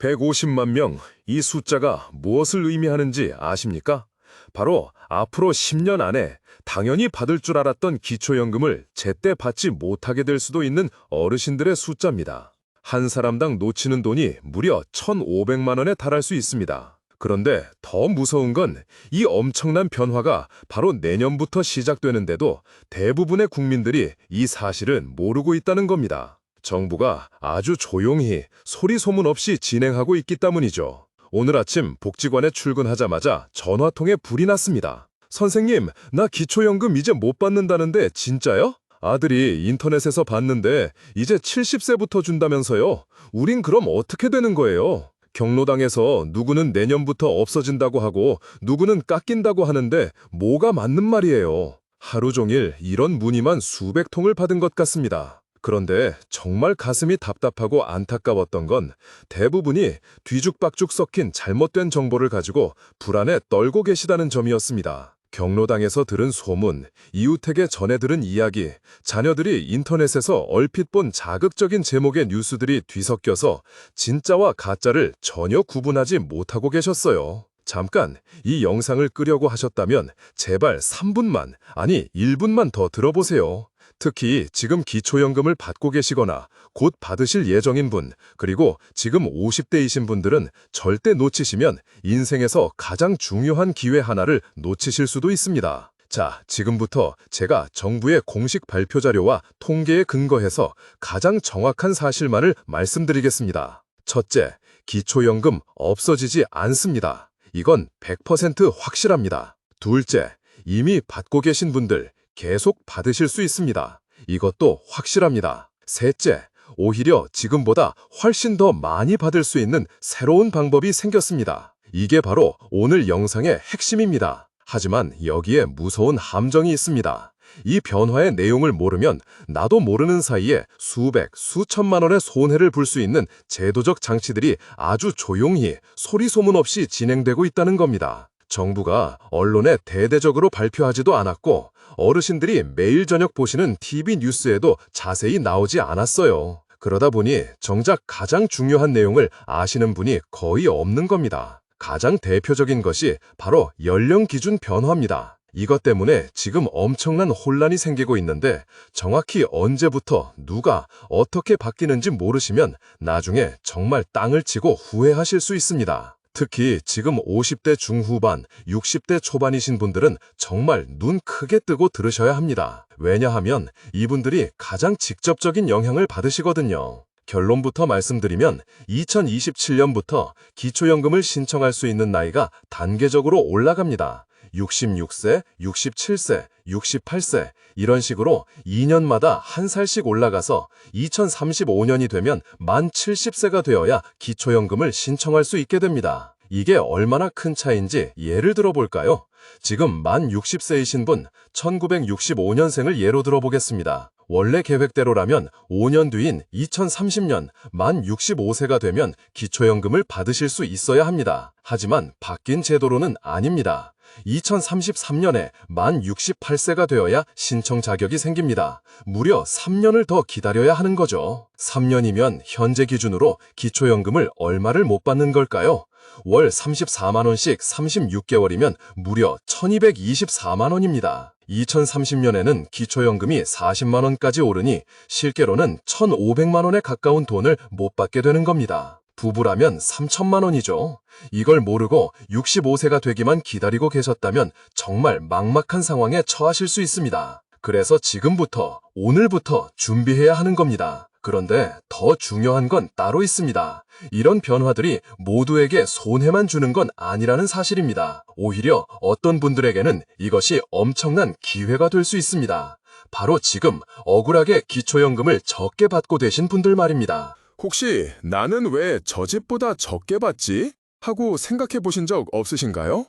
150만 명, 이 숫자가 무엇을 의미하는지 아십니까? 바로 앞으로 10년 안에 당연히 받을 줄 알았던 기초연금을 제때 받지 못하게 될 수도 있는 어르신들의 숫자입니다. 한 사람당 놓치는 돈이 무려 1,500만 원에 달할 수 있습니다. 그런데 더 무서운 건 이 엄청난 변화가 바로 내년부터 시작되는데도 대부분의 국민들이 이 사실을 모르고 있다는 겁니다. 정부가 아주 조용히 소리 소문 없이 진행하고 있기 때문이죠. 오늘 아침 복지관에 출근하자마자 전화통에 불이 났습니다. 선생님, 나 기초연금 이제 못 받는다는데 진짜요? 아들이 인터넷에서 봤는데 이제 70세부터 준다면서요. 우린 그럼 어떻게 되는 거예요? 경로당에서 누구는 내년부터 없어진다고 하고 누구는 깎인다고 하는데 뭐가 맞는 말이에요. 하루 종일 이런 문의만 수백 통을 받은 것 같습니다. 그런데 정말 가슴이 답답하고 안타까웠던 건 대부분이 뒤죽박죽 섞인 잘못된 정보를 가지고 불안에 떨고 계시다는 점이었습니다. 경로당에서 들은 소문, 이웃에게 전해 들은 이야기, 자녀들이 인터넷에서 얼핏 본 자극적인 제목의 뉴스들이 뒤섞여서 진짜와 가짜를 전혀 구분하지 못하고 계셨어요. 잠깐 이 영상을 끄려고 하셨다면 제발 3분만, 아니 1분만 더 들어보세요. 특히 지금 기초연금을 받고 계시거나 곧 받으실 예정인 분, 그리고 지금 50대이신 분들은 절대 놓치시면 인생에서 가장 중요한 기회 하나를 놓치실 수도 있습니다. 자, 지금부터 제가 정부의 공식 발표 자료와 통계에 근거해서 가장 정확한 사실만을 말씀드리겠습니다. 첫째, 기초연금 없어지지 않습니다. 이건 100% 확실합니다. 둘째, 이미 받고 계신 분들 계속 받으실 수 있습니다. 이것도 확실합니다. 셋째, 오히려 지금보다 훨씬 더 많이 받을 수 있는 새로운 방법이 생겼습니다. 이게 바로 오늘 영상의 핵심입니다. 하지만 여기에 무서운 함정이 있습니다. 이 변화의 내용을 모르면 나도 모르는 사이에 수백, 수천만 원의 손해를 볼 수 있는 제도적 장치들이 아주 조용히 소리 소문 없이 진행되고 있다는 겁니다. 정부가 언론에 대대적으로 발표하지도 않았고 어르신들이 매일 저녁 보시는 TV 뉴스에도 자세히 나오지 않았어요. 그러다 보니 정작 가장 중요한 내용을 아시는 분이 거의 없는 겁니다. 가장 대표적인 것이 바로 연령 기준 변화입니다. 이것 때문에 지금 엄청난 혼란이 생기고 있는데 정확히 언제부터 누가 어떻게 바뀌는지 모르시면 나중에 정말 땅을 치고 후회하실 수 있습니다. 특히 지금 50대 중후반, 60대 초반이신 분들은 정말 눈 크게 뜨고 들으셔야 합니다. 왜냐하면 이분들이 가장 직접적인 영향을 받으시거든요. 결론부터 말씀드리면 2027년부터 기초연금을 신청할 수 있는 나이가 단계적으로 올라갑니다. 66세, 67세, 68세 이런 식으로 2년마다 한 살씩 올라가서 2035년이 되면 만 70세가 되어야 기초연금을 신청할 수 있게 됩니다. 이게 얼마나 큰 차이인지 예를 들어볼까요? 지금 만 60세이신 분 1965년생을 예로 들어보겠습니다. 원래 계획대로라면 5년 뒤인 2030년 만 65세가 되면 기초연금을 받으실 수 있어야 합니다. 하지만 바뀐 제도로는 아닙니다. 2033년에 만 68세가 되어야 신청 자격이 생깁니다. 무려 3년을 더 기다려야 하는 거죠. 3년이면 현재 기준으로 기초연금을 얼마를 못 받는 걸까요? 월 34만 원씩 36개월이면 무려 1224만 원입니다. 2030년에는 기초연금이 40만 원까지 오르니 실제로는 1,500만 원에 가까운 돈을 못 받게 되는 겁니다. 부부라면 3천만 원이죠. 이걸 모르고 65세가 되기만 기다리고 계셨다면 정말 막막한 상황에 처하실 수 있습니다. 그래서 지금부터, 오늘부터 준비해야 하는 겁니다. 그런데 더 중요한 건 따로 있습니다. 이런 변화들이 모두에게 손해만 주는 건 아니라는 사실입니다. 오히려 어떤 분들에게는 이것이 엄청난 기회가 될 수 있습니다. 바로 지금 억울하게 기초연금을 적게 받고 계신 분들 말입니다. 혹시 나는 왜 저 집보다 적게 받지? 하고 생각해 보신 적 없으신가요?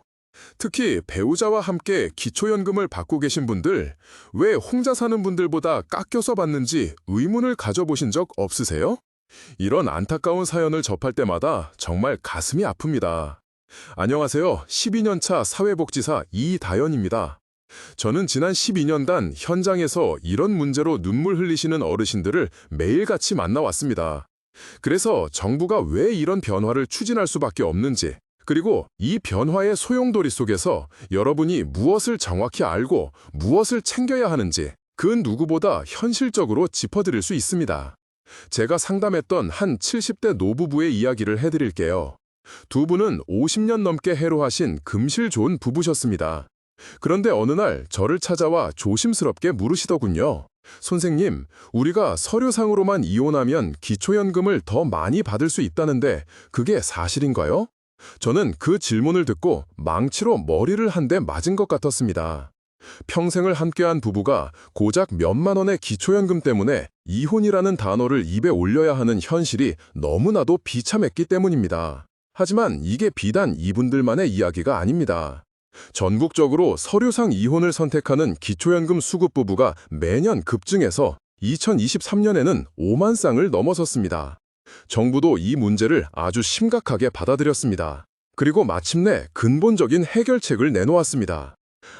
특히 배우자와 함께 기초연금을 받고 계신 분들, 왜 혼자 사는 분들보다 깎여서 받는지 의문을 가져보신 적 없으세요? 이런 안타까운 사연을 접할 때마다 정말 가슴이 아픕니다. 안녕하세요. 12년차 사회복지사 이다연입니다. 저는 지난 12년간 현장에서 이런 문제로 눈물 흘리시는 어르신들을 매일같이 만나왔습니다. 그래서 정부가 왜 이런 변화를 추진할 수밖에 없는지, 그리고 이 변화의 소용돌이 속에서 여러분이 무엇을 정확히 알고 무엇을 챙겨야 하는지 그 누구보다 현실적으로 짚어드릴 수 있습니다. 제가 상담했던 한 70대 노부부의 이야기를 해드릴게요. 두 분은 50년 넘게 해로하신 금실 좋은 부부셨습니다. 그런데 어느 날 저를 찾아와 조심스럽게 물으시더군요. 선생님, 우리가 서류상으로만 이혼하면 기초연금을 더 많이 받을 수 있다는데 그게 사실인가요? 저는 그 질문을 듣고 망치로 머리를 한 대 맞은 것 같았습니다. 평생을 함께한 부부가 고작 몇만 원의 기초연금 때문에 이혼이라는 단어를 입에 올려야 하는 현실이 너무나도 비참했기 때문입니다. 하지만 이게 비단 이분들만의 이야기가 아닙니다. 전국적으로 서류상 이혼을 선택하는 기초연금 수급 부부가 매년 급증해서 2023년에는 5만 쌍을 넘어섰습니다. 정부도 이 문제를 아주 심각하게 받아들였습니다. 그리고 마침내 근본적인 해결책을 내놓았습니다.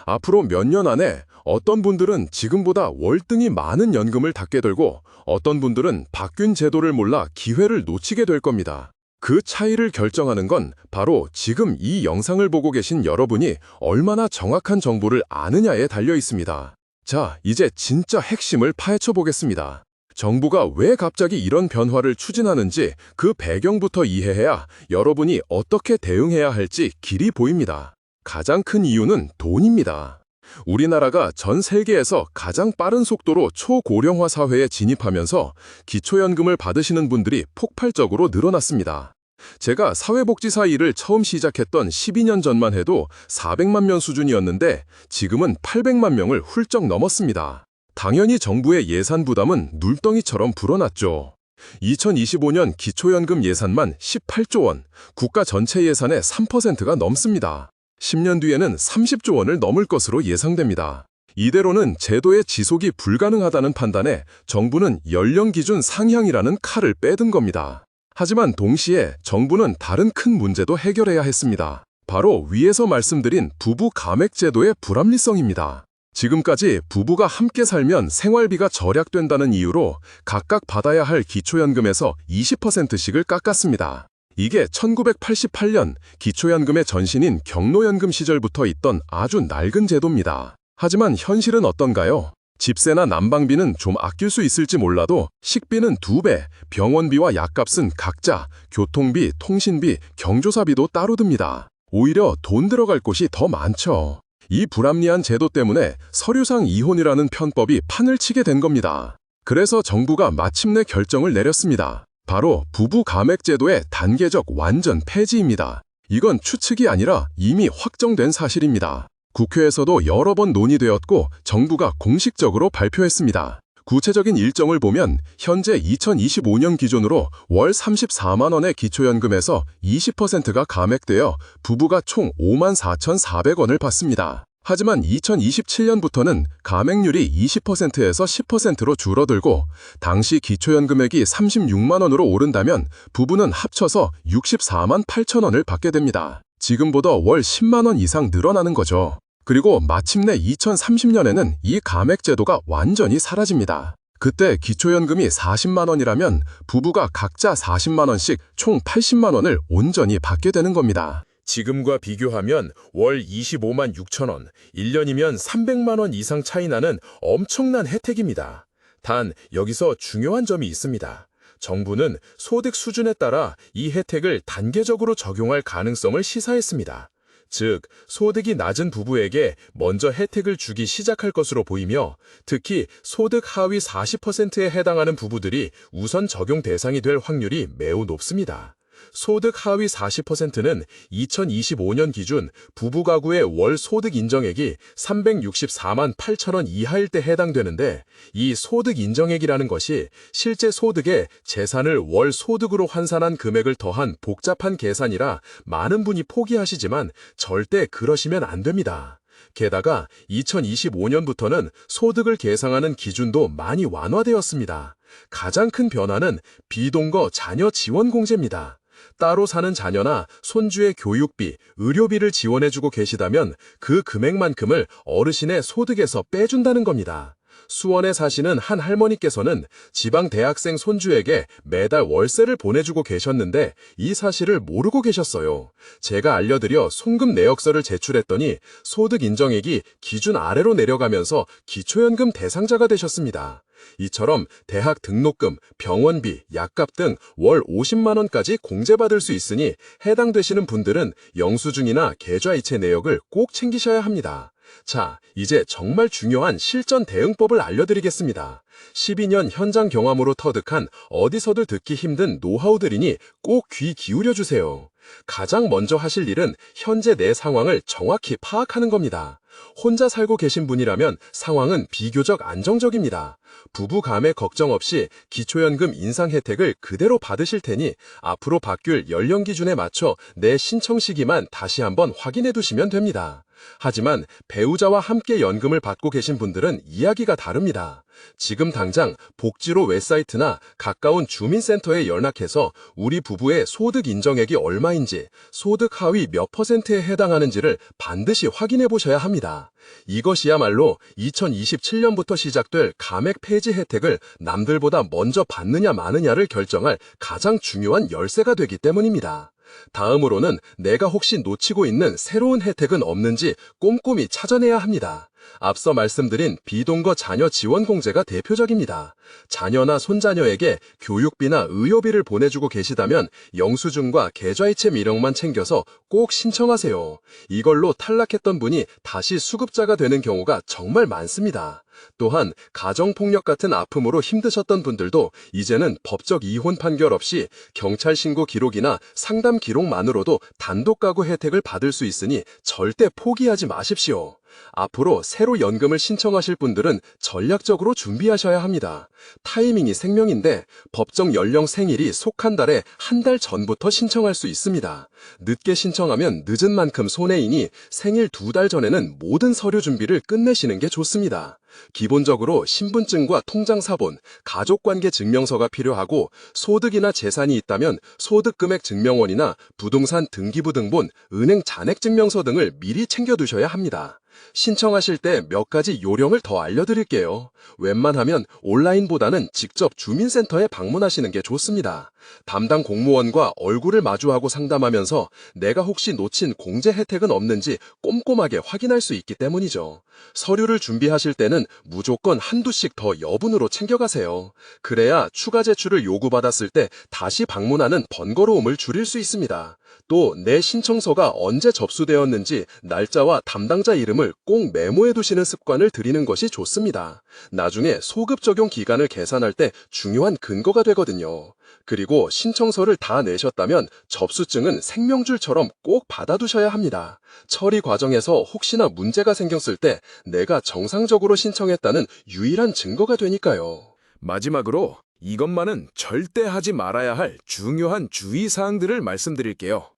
앞으로 몇 년 안에 어떤 분들은 지금보다 월등히 많은 연금을 닫게 되고 어떤 분들은 바뀐 제도를 몰라 기회를 놓치게 될 겁니다. 그 차이를 결정하는 건 바로 지금 이 영상을 보고 계신 여러분이 얼마나 정확한 정보를 아느냐에 달려 있습니다. 자, 이제 진짜 핵심을 파헤쳐 보겠습니다. 정부가 왜 갑자기 이런 변화를 추진하는지 그 배경부터 이해해야 여러분이 어떻게 대응해야 할지 길이 보입니다. 가장 큰 이유는 돈입니다. 우리나라가 전 세계에서 가장 빠른 속도로 초고령화 사회에 진입하면서 기초연금을 받으시는 분들이 폭발적으로 늘어났습니다. 제가 사회복지사 일을 처음 시작했던 12년 전만 해도 400만 명 수준이었는데 지금은 800만 명을 훌쩍 넘었습니다. 당연히 정부의 예산 부담은 눈덩이처럼 불어났죠. 2025년 기초연금 예산만 18조 원, 국가 전체 예산의 3%가 넘습니다. 10년 뒤에는 30조 원을 넘을 것으로 예상됩니다. 이대로는 제도의 지속이 불가능하다는 판단에 정부는 연령 기준 상향이라는 칼을 빼든 겁니다. 하지만 동시에 정부는 다른 큰 문제도 해결해야 했습니다. 바로 위에서 말씀드린 부부 감액 제도의 불합리성입니다. 지금까지 부부가 함께 살면 생활비가 절약된다는 이유로 각각 받아야 할 기초연금에서 20%씩을 깎았습니다. 이게 1988년 기초연금의 전신인 경로연금 시절부터 있던 아주 낡은 제도입니다. 하지만 현실은 어떤가요? 집세나 난방비는 좀 아낄 수 있을지 몰라도 식비는 2배, 병원비와 약값은 각자, 교통비, 통신비, 경조사비도 따로 듭니다. 오히려 돈 들어갈 곳이 더 많죠. 이 불합리한 제도 때문에 서류상 이혼이라는 편법이 판을 치게 된 겁니다. 그래서 정부가 마침내 결정을 내렸습니다. 바로 부부 감액 제도의 단계적 완전 폐지입니다. 이건 추측이 아니라 이미 확정된 사실입니다. 국회에서도 여러 번 논의되었고 정부가 공식적으로 발표했습니다. 구체적인 일정을 보면 현재 2025년 기준으로 월 34만 원의 기초연금에서 20%가 감액되어 부부가 총 54,400원을 받습니다. 하지만 2027년부터는 감액률이 20%에서 10%로 줄어들고 당시 기초연금액이 36만 원으로 오른다면 부부는 합쳐서 64만 8천 원을 받게 됩니다. 지금보다 월 10만 원 이상 늘어나는 거죠. 그리고 마침내 2030년에는 이 감액 제도가 완전히 사라집니다. 그때 기초연금이 40만 원이라면 부부가 각자 40만 원씩 총 80만 원을 온전히 받게 되는 겁니다. 지금과 비교하면 월 25만 6천 원, 1년이면 300만 원 이상 차이 나는 엄청난 혜택입니다. 단 여기서 중요한 점이 있습니다. 정부는 소득 수준에 따라 이 혜택을 단계적으로 적용할 가능성을 시사했습니다. 즉, 소득이 낮은 부부에게 먼저 혜택을 주기 시작할 것으로 보이며 특히 소득 하위 40%에 해당하는 부부들이 우선 적용 대상이 될 확률이 매우 높습니다. 소득 하위 40%는 2025년 기준 부부 가구의 월 소득 인정액이 364만 8천 원 이하일 때 해당되는데 이 소득 인정액이라는 것이 실제 소득에 재산을 월 소득으로 환산한 금액을 더한 복잡한 계산이라 많은 분이 포기하시지만 절대 그러시면 안 됩니다. 게다가 2025년부터는 소득을 계상하는 기준도 많이 완화되었습니다. 가장 큰 변화는 비동거 자녀 지원 공제입니다. 따로 사는 자녀나 손주의 교육비, 의료비를 지원해주고 계시다면 그 금액만큼을 어르신의 소득에서 빼준다는 겁니다. 수원에 사시는 한 할머니께서는 지방 대학생 손주에게 매달 월세를 보내주고 계셨는데 이 사실을 모르고 계셨어요. 제가 알려드려 송금 내역서를 제출했더니 소득 인정액이 기준 아래로 내려가면서 기초연금 대상자가 되셨습니다. 이처럼 대학 등록금, 병원비, 약값 등 월 50만 원까지 공제받을 수 있으니 해당되시는 분들은 영수증이나 계좌이체 내역을 꼭 챙기셔야 합니다. 자, 이제 정말 중요한 실전 대응법을 알려드리겠습니다. 12년 현장 경험으로 터득한 어디서도 듣기 힘든 노하우들이니 꼭 귀 기울여 주세요. 가장 먼저 하실 일은 현재 내 상황을 정확히 파악하는 겁니다. 혼자 살고 계신 분이라면 상황은 비교적 안정적입니다. 부부 감에 걱정 없이 기초연금 인상 혜택을 그대로 받으실 테니 앞으로 바뀔 연령 기준에 맞춰 내 신청 시기만 다시 한번 확인해 두시면 됩니다. 하지만 배우자와 함께 연금을 받고 계신 분들은 이야기가 다릅니다. 지금 당장 복지로 웹사이트나 가까운 주민센터에 연락해서 우리 부부의 소득 인정액이 얼마인지, 소득 하위 몇 %에 해당하는지를 반드시 확인해 보셔야 합니다. 이것이야말로 2027년부터 시작될 감액 폐지 혜택을 남들보다 먼저 받느냐 마느냐를 결정할 가장 중요한 열쇠가 되기 때문입니다. 다음으로는 내가 혹시 놓치고 있는 새로운 혜택은 없는지 꼼꼼히 찾아내야 합니다. 앞서 말씀드린 비동거 자녀 지원 공제가 대표적입니다. 자녀나 손자녀에게 교육비나 의료비를 보내주고 계시다면 영수증과 계좌이체 이력만 챙겨서 꼭 신청하세요. 이걸로 탈락했던 분이 다시 수급자가 되는 경우가 정말 많습니다. 또한 가정폭력 같은 아픔으로 힘드셨던 분들도 이제는 법적 이혼 판결 없이 경찰 신고 기록이나 상담 기록만으로도 단독 가구 혜택을 받을 수 있으니 절대 포기하지 마십시오. 앞으로 새로 연금을 신청하실 분들은 전략적으로 준비하셔야 합니다. 타이밍이 생명인데 법정 연령 생일이 속한 달에 한 달 전부터 신청할 수 있습니다. 늦게 신청하면 늦은 만큼 손해이니 생일 2달 전에는 모든 서류 준비를 끝내시는 게 좋습니다. 기본적으로 신분증과 통장사본, 가족관계 증명서가 필요하고 소득이나 재산이 있다면 소득금액 증명원이나 부동산 등기부 등본, 은행 잔액증명서 등을 미리 챙겨두셔야 합니다. 신청하실 때 몇 가지 요령을 더 알려드릴게요. 웬만하면 온라인보다는 직접 주민센터에 방문하시는 게 좋습니다. 담당 공무원과 얼굴을 마주하고 상담하면서 내가 혹시 놓친 공제 혜택은 없는지 꼼꼼하게 확인할 수 있기 때문이죠. 서류를 준비하실 때는 무조건 한두씩 더 여분으로 챙겨가세요. 그래야 추가 제출을 요구받았을 때 다시 방문하는 번거로움을 줄일 수 있습니다. 또 내 신청서가 언제 접수되었는지 날짜와 담당자 이름을 꼭 메모해 두시는 습관을 들이는 것이 좋습니다. 나중에 소급 적용 기간을 계산할 때 중요한 근거가 되거든요. 그리고 신청서를 다 내셨다면 접수증은 생명줄처럼 꼭 받아두셔야 합니다. 처리 과정에서 혹시나 문제가 생겼을 때 내가 정상적으로 신청했다는 유일한 증거가 되니까요. 마지막으로 이것만은 절대 하지 말아야 할 중요한 주의사항들을 말씀드릴게요.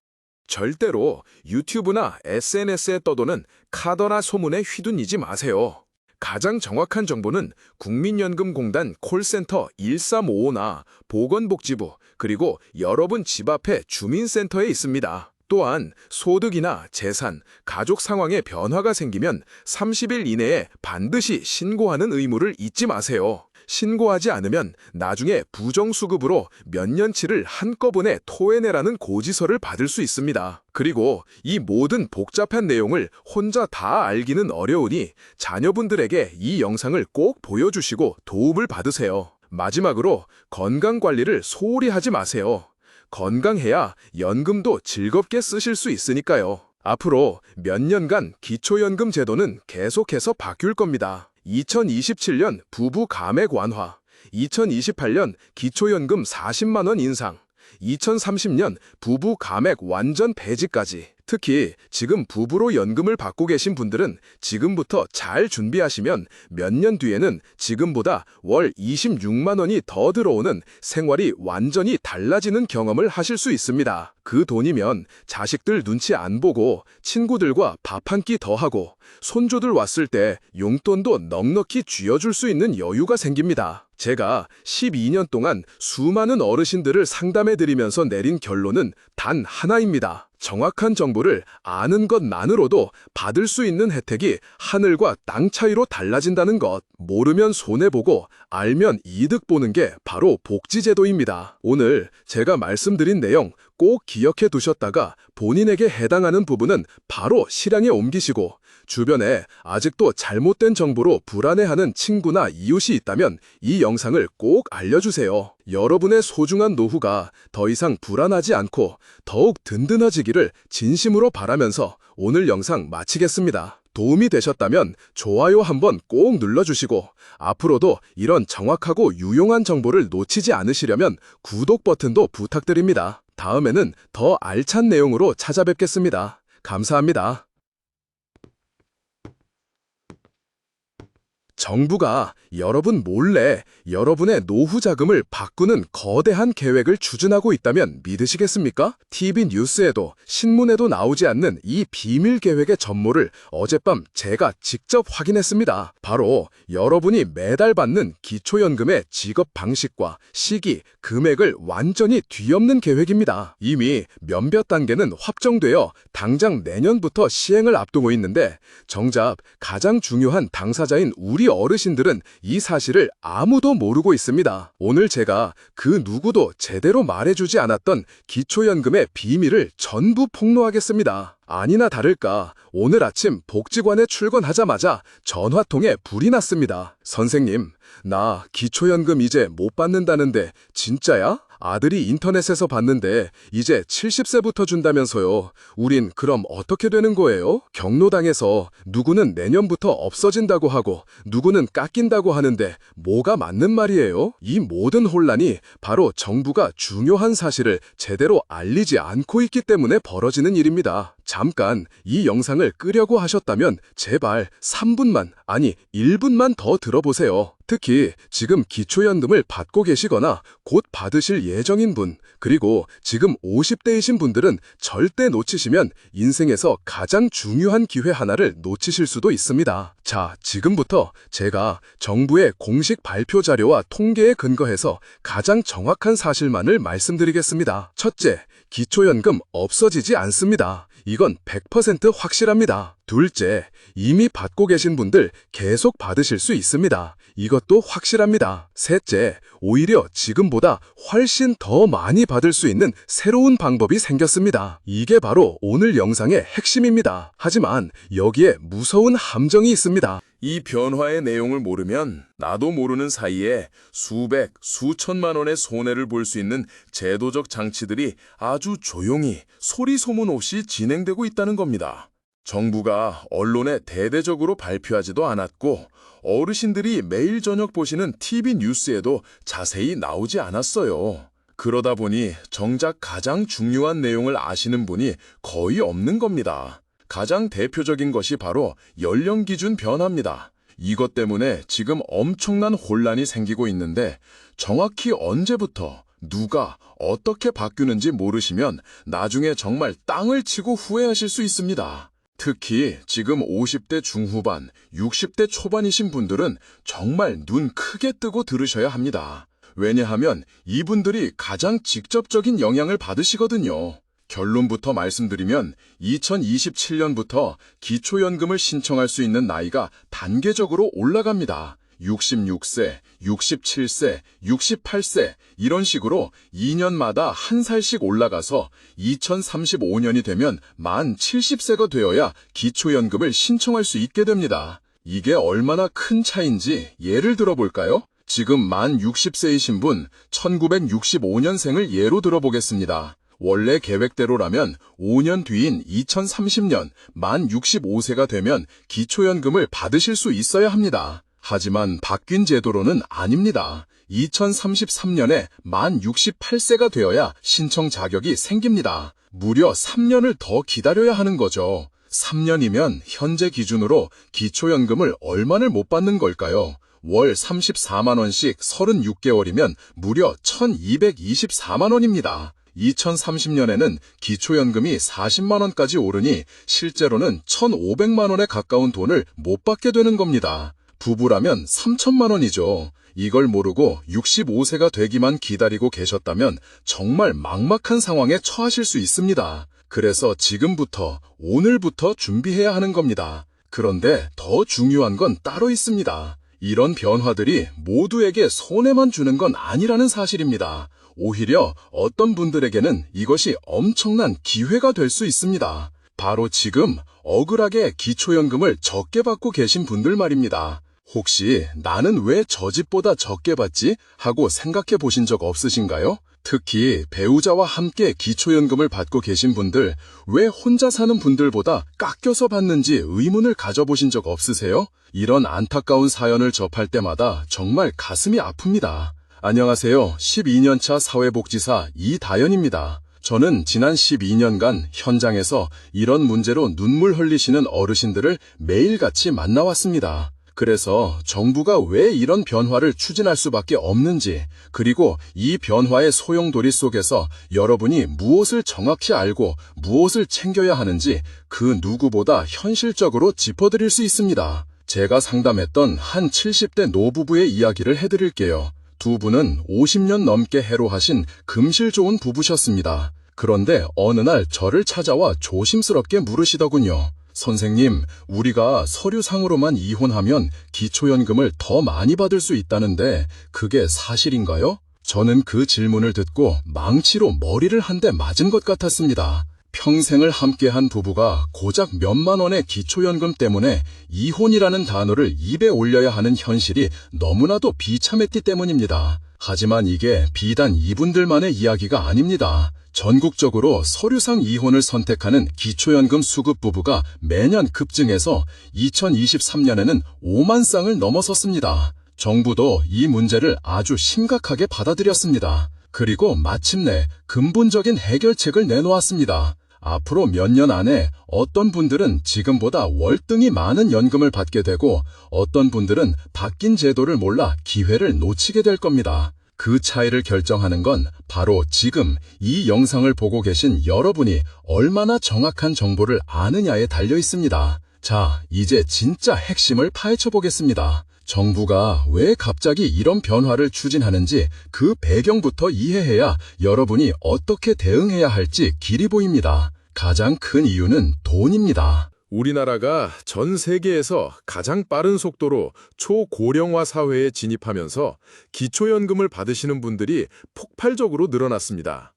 절대로 유튜브나 SNS에 떠도는 카더라 소문에 휘둘리지 마세요. 가장 정확한 정보는 국민연금공단 콜센터 1355나 보건복지부 그리고 여러분 집 앞에 주민센터에 있습니다. 또한 소득이나 재산, 가족 상황에 변화가 생기면 30일 이내에 반드시 신고하는 의무를 잊지 마세요. 신고하지 않으면 나중에 부정수급으로 몇 년치를 한꺼번에 토해내라는 고지서를 받을 수 있습니다. 그리고 이 모든 복잡한 내용을 혼자 다 알기는 어려우니 자녀분들에게 이 영상을 꼭 보여주시고 도움을 받으세요. 마지막으로 건강관리를 소홀히 하지 마세요. 건강해야 연금도 즐겁게 쓰실 수 있으니까요. 앞으로 몇 년간 기초연금 제도는 계속해서 바뀔 겁니다. 2027년 부부 감액 완화, 2028년 기초연금 40만 원 인상, 2030년 부부 감액 완전 폐지까지. 특히 지금 부부로 연금을 받고 계신 분들은 지금부터 잘 준비하시면 몇 년 뒤에는 지금보다 월 26만 원이 더 들어오는 생활이 완전히 달라지는 경험을 하실 수 있습니다. 그 돈이면 자식들 눈치 안 보고 친구들과 밥 한 끼 더 하고 손주들 왔을 때 용돈도 넉넉히 쥐어줄 수 있는 여유가 생깁니다. 제가 12년 동안 수많은 어르신들을 상담해드리면서 내린 결론은 단 하나입니다. 정확한 정보를 아는 것만으로도 받을 수 있는 혜택이 하늘과 땅 차이로 달라진다는 것. 모르면 손해보고 알면 이득 보는 게 바로 복지제도입니다. 오늘 제가 말씀드린 내용 꼭 기억해 두셨다가 본인에게 해당하는 부분은 바로 실행에 옮기시고, 주변에 아직도 잘못된 정보로 불안해하는 친구나 이웃이 있다면 이 영상을 꼭 알려주세요. 여러분의 소중한 노후가 더 이상 불안하지 않고 더욱 든든해지기를 진심으로 바라면서 오늘 영상 마치겠습니다. 도움이 되셨다면 좋아요 한번 꼭 눌러주시고, 앞으로도 이런 정확하고 유용한 정보를 놓치지 않으시려면 구독 버튼도 부탁드립니다. 다음에는 더 알찬 내용으로 찾아뵙겠습니다. 감사합니다. 정부가 여러분 몰래 여러분의 노후 자금을 바꾸는 거대한 계획을 추진하고 있다면 믿으시겠습니까? TV 뉴스에도 신문에도 나오지 않는 이 비밀 계획의 전모를 어젯밤 제가 직접 확인했습니다. 바로 여러분이 매달 받는 기초연금의 지급 방식과 시기, 금액을 완전히 뒤엎는 계획입니다. 이미 몇몇 단계는 확정되어 당장 내년부터 시행을 앞두고 있는데, 정작 가장 중요한 당사자인 우리 어르신들은 이 사실을 아무도 모르고 있습니다. 오늘 제가 그 누구도 제대로 말해주지 않았던 기초연금의 비밀을 전부 폭로하겠습니다. 아니나 다를까 오늘 아침 복지관에 출근하자마자 전화통에 불이 났습니다. 선생님, 나 기초연금 이제 못 받는다는데 진짜야? 아들이 인터넷에서 봤는데 이제 70세부터 준다면서요. 우린 그럼 어떻게 되는 거예요? 경로당에서 누구는 내년부터 없어진다고 하고 누구는 깎인다고 하는데 뭐가 맞는 말이에요? 이 모든 혼란이 바로 정부가 중요한 사실을 제대로 알리지 않고 있기 때문에 벌어지는 일입니다. 잠깐 이 영상을 끄려고 하셨다면 제발 3분만, 아니 1분만 더 들어보세요. 특히 지금 기초연금을 받고 계시거나 곧 받으실 예정인 분, 그리고 지금 50대이신 분들은 절대 놓치시면 인생에서 가장 중요한 기회 하나를 놓치실 수도 있습니다. 자, 지금부터 제가 정부의 공식 발표 자료와 통계에 근거해서 가장 정확한 사실만을 말씀드리겠습니다. 첫째, 기초연금 없어지지 않습니다. 이건 100% 확실합니다. 둘째, 이미 받고 계신 분들 계속 받으실 수 있습니다. 이것도 확실합니다. 셋째, 오히려 지금보다 훨씬 더 많이 받을 수 있는 새로운 방법이 생겼습니다. 이게 바로 오늘 영상의 핵심입니다. 하지만 여기에 무서운 함정이 있습니다. 이 변화의 내용을 모르면 나도 모르는 사이에 수백, 수천만 원의 손해를 볼 수 있는 제도적 장치들이 아주 조용히 소리 소문 없이 진행되고 있다는 겁니다. 정부가 언론에 대대적으로 발표하지도 않았고 어르신들이 매일 저녁 보시는 TV 뉴스에도 자세히 나오지 않았어요. 그러다 보니 정작 가장 중요한 내용을 아시는 분이 거의 없는 겁니다. 가장 대표적인 것이 바로 연령 기준 변화입니다. 이것 때문에 지금 엄청난 혼란이 생기고 있는데 정확히 언제부터 누가 어떻게 바뀌는지 모르시면 나중에 정말 땅을 치고 후회하실 수 있습니다. 특히 지금 50대 중후반, 60대 초반이신 분들은 정말 눈 크게 뜨고 들으셔야 합니다. 왜냐하면 이분들이 가장 직접적인 영향을 받으시거든요. 결론부터 말씀드리면 2027년부터 기초연금을 신청할 수 있는 나이가 단계적으로 올라갑니다. 66세, 67세, 68세 이런 식으로 2년마다 한 살씩 올라가서 2035년이 되면 만 70세가 되어야 기초연금을 신청할 수 있게 됩니다. 이게 얼마나 큰 차이인지 예를 들어볼까요? 지금 만 60세이신 분 1965년생을 예로 들어보겠습니다. 원래 계획대로라면 5년 뒤인 2030년 만 65세가 되면 기초연금을 받으실 수 있어야 합니다. 하지만 바뀐 제도로는 아닙니다. 2033년에 만 68세가 되어야 신청 자격이 생깁니다. 무려 3년을 더 기다려야 하는 거죠. 3년이면 현재 기준으로 기초연금을 얼마를 못 받는 걸까요? 월 34만 원씩 36개월이면 무려 1224만 원입니다. 2030년에는 기초연금이 40만 원까지 오르니 실제로는 1,500만 원에 가까운 돈을 못 받게 되는 겁니다. 부부라면 3천만 원이죠. 이걸 모르고 65세가 되기만 기다리고 계셨다면 정말 막막한 상황에 처하실 수 있습니다. 그래서 지금부터, 오늘부터 준비해야 하는 겁니다. 그런데 더 중요한 건 따로 있습니다. 이런 변화들이 모두에게 손해만 주는 건 아니라는 사실입니다. 오히려 어떤 분들에게는 이것이 엄청난 기회가 될 수 있습니다. 바로 지금 억울하게 기초연금을 적게 받고 계신 분들 말입니다. 혹시 나는 왜 저 집보다 적게 받지? 하고 생각해 보신 적 없으신가요? 특히 배우자와 함께 기초연금을 받고 계신 분들, 왜 혼자 사는 분들보다 깎여서 받는지 의문을 가져보신 적 없으세요? 이런 안타까운 사연을 접할 때마다 정말 가슴이 아픕니다. 안녕하세요. 12년차 사회복지사 이다연입니다. 저는 지난 12년간 현장에서 이런 문제로 눈물 흘리시는 어르신들을 매일같이 만나왔습니다. 그래서 정부가 왜 이런 변화를 추진할 수밖에 없는지, 그리고 이 변화의 소용돌이 속에서 여러분이 무엇을 정확히 알고 무엇을 챙겨야 하는지 그 누구보다 현실적으로 짚어드릴 수 있습니다. 제가 상담했던 한 70대 노부부의 이야기를 해드릴게요. 두 분은 50년 넘게 해로하신 금실 좋은 부부셨습니다. 그런데 어느 날 저를 찾아와 조심스럽게 물으시더군요. 선생님, 우리가 서류상으로만 이혼하면 기초연금을 더 많이 받을 수 있다는데 그게 사실인가요? 저는 그 질문을 듣고 망치로 머리를 한 대 맞은 것 같았습니다. 평생을 함께한 부부가 고작 몇만 원의 기초연금 때문에 이혼이라는 단어를 입에 올려야 하는 현실이 너무나도 비참했기 때문입니다. 하지만 이게 비단 이분들만의 이야기가 아닙니다. 전국적으로 서류상 이혼을 선택하는 기초연금 수급 부부가 매년 급증해서 2023년에는 5만 쌍을 넘어섰습니다. 정부도 이 문제를 아주 심각하게 받아들였습니다. 그리고 마침내 근본적인 해결책을 내놓았습니다. 앞으로 몇 년 안에 어떤 분들은 지금보다 월등히 많은 연금을 받게 되고 어떤 분들은 바뀐 제도를 몰라 기회를 놓치게 될 겁니다. 그 차이를 결정하는 건 바로 지금 이 영상을 보고 계신 여러분이 얼마나 정확한 정보를 아느냐에 달려 있습니다. 자, 이제 진짜 핵심을 파헤쳐 보겠습니다. 정부가 왜 갑자기 이런 변화를 추진하는지 그 배경부터 이해해야 여러분이 어떻게 대응해야 할지 길이 보입니다. 가장 큰 이유는 돈입니다. 우리나라가 전 세계에서 가장 빠른 속도로 초고령화 사회에 진입하면서 기초연금을 받으시는 분들이 폭발적으로 늘어났습니다.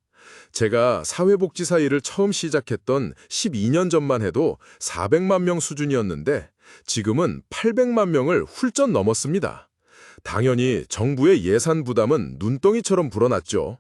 제가 사회복지사 일을 처음 시작했던 12년 전만 해도 400만 명 수준이었는데 지금은 800만 명을 훌쩍 넘었습니다. 당연히 정부의 예산 부담은 눈덩이처럼 불어났죠.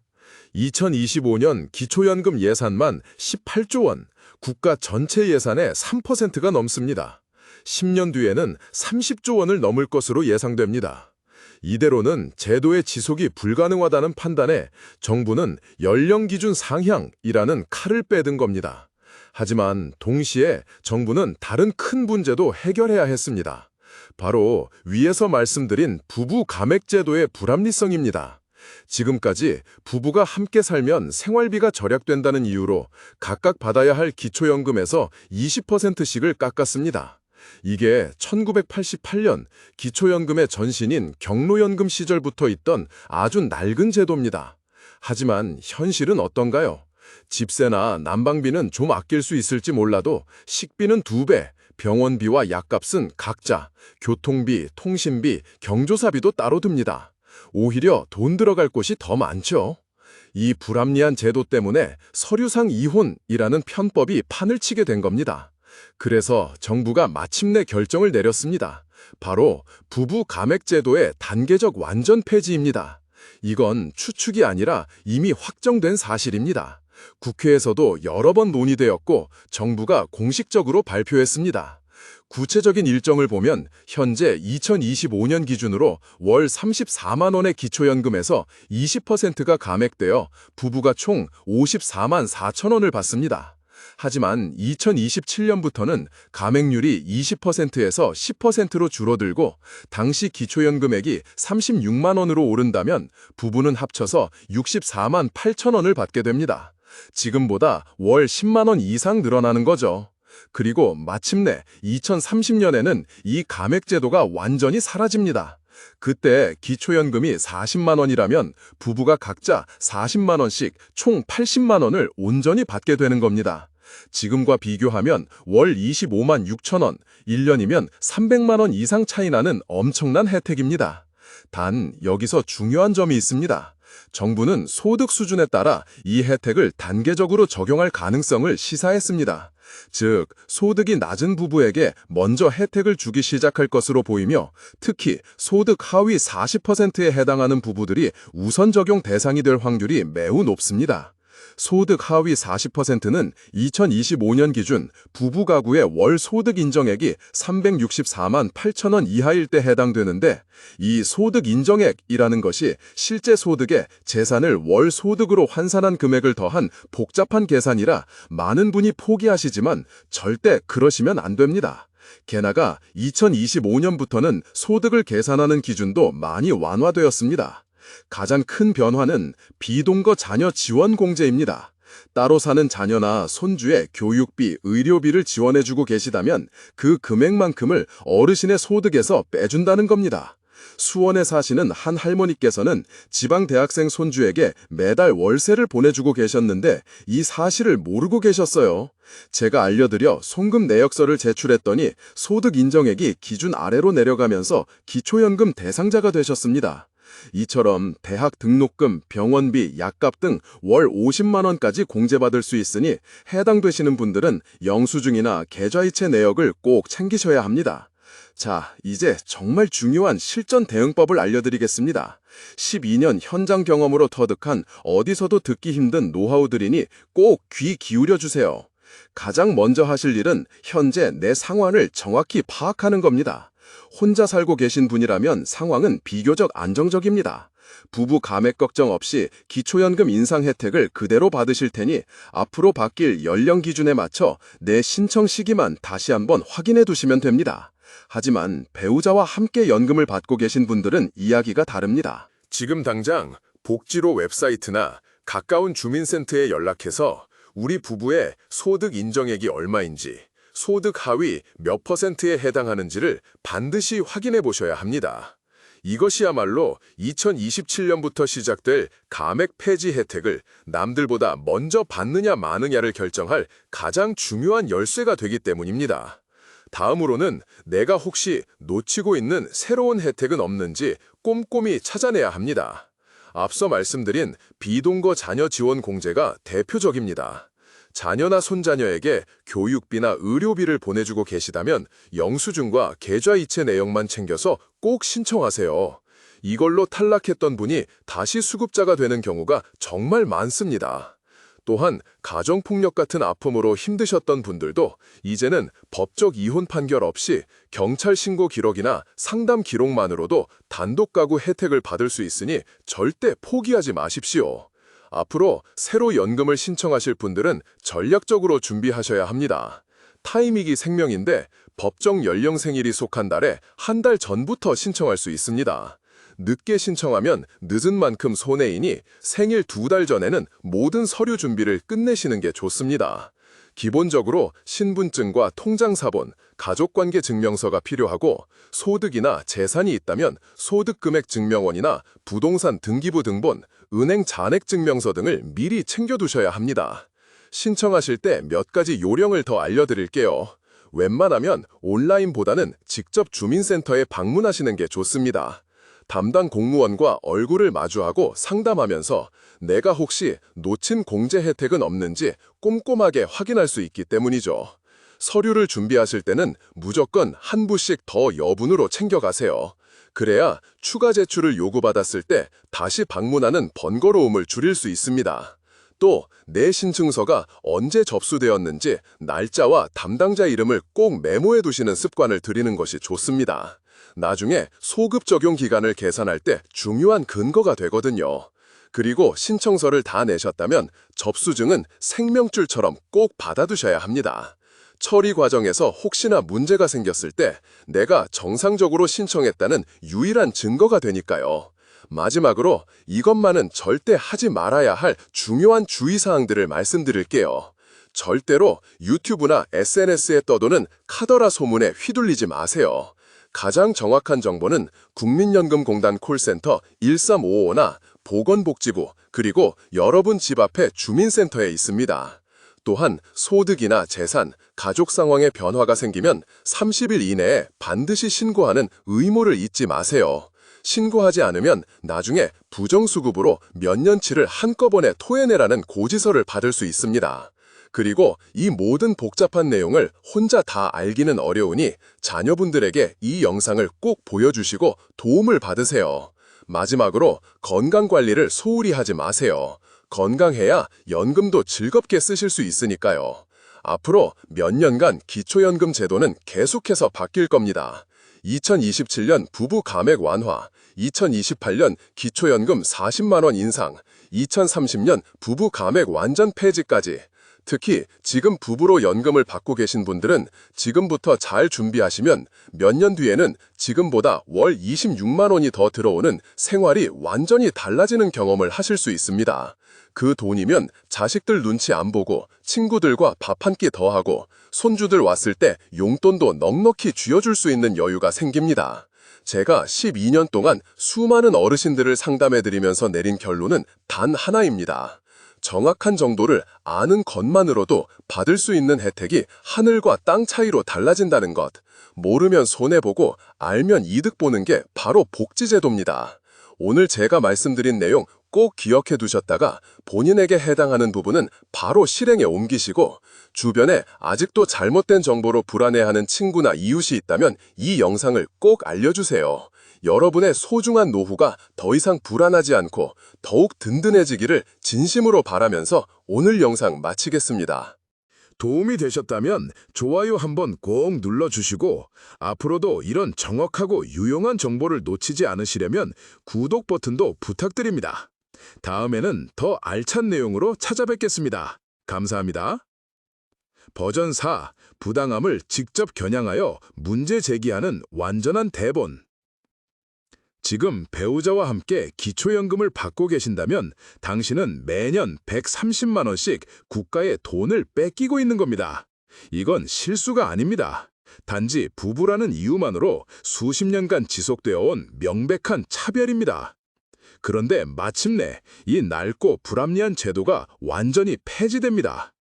2025년 기초연금 예산만 18조 원, 국가 전체 예산의 3%가 넘습니다. 10년 뒤에는 30조 원을 넘을 것으로 예상됩니다. 이대로는 제도의 지속이 불가능하다는 판단에 정부는 연령 기준 상향이라는 칼을 빼든 겁니다. 하지만 동시에 정부는 다른 큰 문제도 해결해야 했습니다. 바로 위에서 말씀드린 부부 감액 제도의 불합리성입니다. 지금까지 부부가 함께 살면 생활비가 절약된다는 이유로 각각 받아야 할 기초연금에서 20%씩을 깎았습니다. 이게 1988년 기초연금의 전신인 경로연금 시절부터 있던 아주 낡은 제도입니다. 하지만 현실은 어떤가요? 집세나 난방비는 좀 아낄 수 있을지 몰라도 식비는 2배, 병원비와 약값은 각자, 교통비, 통신비, 경조사비도 따로 듭니다. 오히려 돈 들어갈 곳이 더 많죠. 이 불합리한 제도 때문에 서류상 이혼이라는 편법이 판을 치게 된 겁니다. 그래서 정부가 마침내 결정을 내렸습니다. 바로 부부 감액 제도의 단계적 완전 폐지입니다. 이건 추측이 아니라 이미 확정된 사실입니다. 국회에서도 여러 번 논의되었고 정부가 공식적으로 발표했습니다. 구체적인 일정을 보면 현재 2025년 기준으로 월 34만 원의 기초연금에서 20%가 감액되어 부부가 총 54만 4천 원을 받습니다. 하지만 2027년부터는 감액률이 20%에서 10%로 줄어들고 당시 기초연금액이 36만 원으로 오른다면 부부는 합쳐서 64만 8천 원을 받게 됩니다. 지금보다 월 10만 원 이상 늘어나는 거죠. 그리고 마침내 2030년에는 이 감액제도가 완전히 사라집니다. 그때 기초연금이 40만 원이라면 부부가 각자 40만 원씩 총 80만 원을 온전히 받게 되는 겁니다. 지금과 비교하면 월 25만 6천 원, 1년이면 300만 원 이상 차이 나는 엄청난 혜택입니다. 단 여기서 중요한 점이 있습니다. 정부는 소득 수준에 따라 이 혜택을 단계적으로 적용할 가능성을 시사했습니다. 즉, 소득이 낮은 부부에게 먼저 혜택을 주기 시작할 것으로 보이며 특히 소득 하위 40%에 해당하는 부부들이 우선 적용 대상이 될 확률이 매우 높습니다. 소득 하위 40%는 2025년 기준 부부 가구의 월 소득 인정액이 364만 8천 원 이하일 때 해당되는데 이 소득 인정액이라는 것이 실제 소득에 재산을 월 소득으로 환산한 금액을 더한 복잡한 계산이라 많은 분이 포기하시지만 절대 그러시면 안 됩니다. 게다가 2025년부터는 소득을 계산하는 기준도 많이 완화되었습니다. 가장 큰 변화는 비동거 자녀 지원 공제입니다. 따로 사는 자녀나 손주의 교육비, 의료비를 지원해주고 계시다면 그 금액만큼을 어르신의 소득에서 빼준다는 겁니다. 수원에 사시는 한 할머니께서는 지방 대학생 손주에게 매달 월세를 보내주고 계셨는데 이 사실을 모르고 계셨어요. 제가 알려드려 송금 내역서를 제출했더니 소득 인정액이 기준 아래로 내려가면서 기초연금 대상자가 되셨습니다. 이처럼 대학 등록금, 병원비, 약값 등 월 50만 원까지 공제받을 수 있으니 해당되시는 분들은 영수증이나 계좌이체 내역을 꼭 챙기셔야 합니다. 자, 이제 정말 중요한 실전 대응법을 알려드리겠습니다. 12년 현장 경험으로 터득한 어디서도 듣기 힘든 노하우들이니 꼭 귀 기울여 주세요. 가장 먼저 하실 일은 현재 내 상황을 정확히 파악하는 겁니다. 혼자 살고 계신 분이라면 상황은 비교적 안정적입니다. 부부 감액 걱정 없이 기초연금 인상 혜택을 그대로 받으실 테니 앞으로 바뀔 연령 기준에 맞춰 내 신청 시기만 다시 한번 확인해 두시면 됩니다. 하지만 배우자와 함께 연금을 받고 계신 분들은 이야기가 다릅니다. 지금 당장 복지로 웹사이트나 가까운 주민센터에 연락해서 우리 부부의 소득 인정액이 얼마인지, 소득 하위 몇 %에 해당하는지를 반드시 확인해 보셔야 합니다. 이것이야말로 2027년부터 시작될 감액 폐지 혜택을 남들보다 먼저 받느냐 마느냐를 결정할 가장 중요한 열쇠가 되기 때문입니다. 다음으로는 내가 혹시 놓치고 있는 새로운 혜택은 없는지 꼼꼼히 찾아내야 합니다. 앞서 말씀드린 비동거 자녀 지원 공제가 대표적입니다. 자녀나 손자녀에게 교육비나 의료비를 보내주고 계시다면 영수증과 계좌이체 내역만 챙겨서 꼭 신청하세요. 이걸로 탈락했던 분이 다시 수급자가 되는 경우가 정말 많습니다. 또한 가정폭력 같은 아픔으로 힘드셨던 분들도 이제는 법적 이혼 판결 없이 경찰 신고 기록이나 상담 기록만으로도 단독 가구 혜택을 받을 수 있으니 절대 포기하지 마십시오. 앞으로 새로 연금을 신청하실 분들은 전략적으로 준비하셔야 합니다. 타이밍이 생명인데 법정 연령 생일이 속한 달에 한 달 전부터 신청할 수 있습니다. 늦게 신청하면 늦은 만큼 손해이니 생일 2달 전에는 모든 서류 준비를 끝내시는 게 좋습니다. 기본적으로 신분증과 통장사본, 가족관계 증명서가 필요하고 소득이나 재산이 있다면 소득금액 증명원이나 부동산 등기부 등본, 은행 잔액증명서 등을 미리 챙겨두셔야 합니다. 신청하실 때 몇 가지 요령을 더 알려드릴게요. 웬만하면 온라인보다는 직접 주민센터에 방문하시는 게 좋습니다. 담당 공무원과 얼굴을 마주하고 상담하면서 내가 혹시 놓친 공제 혜택은 없는지 꼼꼼하게 확인할 수 있기 때문이죠. 서류를 준비하실 때는 무조건 한 부씩 더 여분으로 챙겨가세요. 그래야 추가 제출을 요구받았을 때 다시 방문하는 번거로움을 줄일 수 있습니다. 또 내 신청서가 언제 접수되었는지 날짜와 담당자 이름을 꼭 메모해 두시는 습관을 들이는 것이 좋습니다. 나중에 소급 적용 기간을 계산할 때 중요한 근거가 되거든요. 그리고 신청서를 다 내셨다면 접수증은 생명줄처럼 꼭 받아두셔야 합니다. 처리 과정에서 혹시나 문제가 생겼을 때 내가 정상적으로 신청했다는 유일한 증거가 되니까요. 마지막으로 이것만은 절대 하지 말아야 할 중요한 주의사항들을 말씀드릴게요. 절대로 유튜브나 SNS에 떠도는 카더라 소문에 휘둘리지 마세요. 가장 정확한 정보는 국민연금공단 콜센터 1355나 보건복지부 그리고 여러분 집 앞에 주민센터에 있습니다. 또한 소득이나 재산, 가족 상황에 변화가 생기면 30일 이내에 반드시 신고하는 의무를 잊지 마세요. 신고하지 않으면 나중에 부정수급으로 몇 년치를 한꺼번에 토해내라는 고지서를 받을 수 있습니다. 그리고 이 모든 복잡한 내용을 혼자 다 알기는 어려우니 자녀분들에게 이 영상을 꼭 보여주시고 도움을 받으세요. 마지막으로 건강관리를 소홀히 하지 마세요. 건강해야 연금도 즐겁게 쓰실 수 있으니까요. 앞으로 몇 년간 기초연금 제도는 계속해서 바뀔 겁니다. 2027년 부부 감액 완화, 2028년 기초연금 40만 원 인상, 2030년 부부 감액 완전 폐지까지. 특히 지금 부부로 연금을 받고 계신 분들은 지금부터 잘 준비하시면 몇 년 뒤에는 지금보다 월 26만 원이 더 들어오는 생활이 완전히 달라지는 경험을 하실 수 있습니다. 그 돈이면 자식들 눈치 안 보고 친구들과 밥 한 끼 더 하고 손주들 왔을 때 용돈도 넉넉히 쥐어줄 수 있는 여유가 생깁니다. 제가 12년 동안 수많은 어르신들을 상담해드리면서 내린 결론은 단 하나입니다. 정확한 정도를 아는 것만으로도 받을 수 있는 혜택이 하늘과 땅 차이로 달라진다는 것. 모르면 손해보고 알면 이득 보는 게 바로 복지제도입니다. 오늘 제가 말씀드린 내용 꼭 기억해 두셨다가 본인에게 해당하는 부분은 바로 실행에 옮기시고 주변에 아직도 잘못된 정보로 불안해하는 친구나 이웃이 있다면 이 영상을 꼭 알려주세요. 여러분의 소중한 노후가 더 이상 불안하지 않고 더욱 든든해지기를 진심으로 바라면서 오늘 영상 마치겠습니다. 도움이 되셨다면 좋아요 한번 꼭 눌러주시고 앞으로도 이런 정확하고 유용한 정보를 놓치지 않으시려면 구독 버튼도 부탁드립니다. 다음에는 더 알찬 내용으로 찾아뵙겠습니다. 감사합니다. 버전 4. 부당함을 직접 겨냥하여 문제 제기하는 완전한 대본. 지금 배우자와 함께 기초연금을 받고 계신다면 당신은 매년 130만 원씩 국가의 돈을 뺏기고 있는 겁니다. 이건 실수가 아닙니다. 단지 부부라는 이유만으로 수십 년간 지속되어 온 명백한 차별입니다. 그런데 마침내 이 낡고 불합리한 제도가 완전히 폐지됩니다.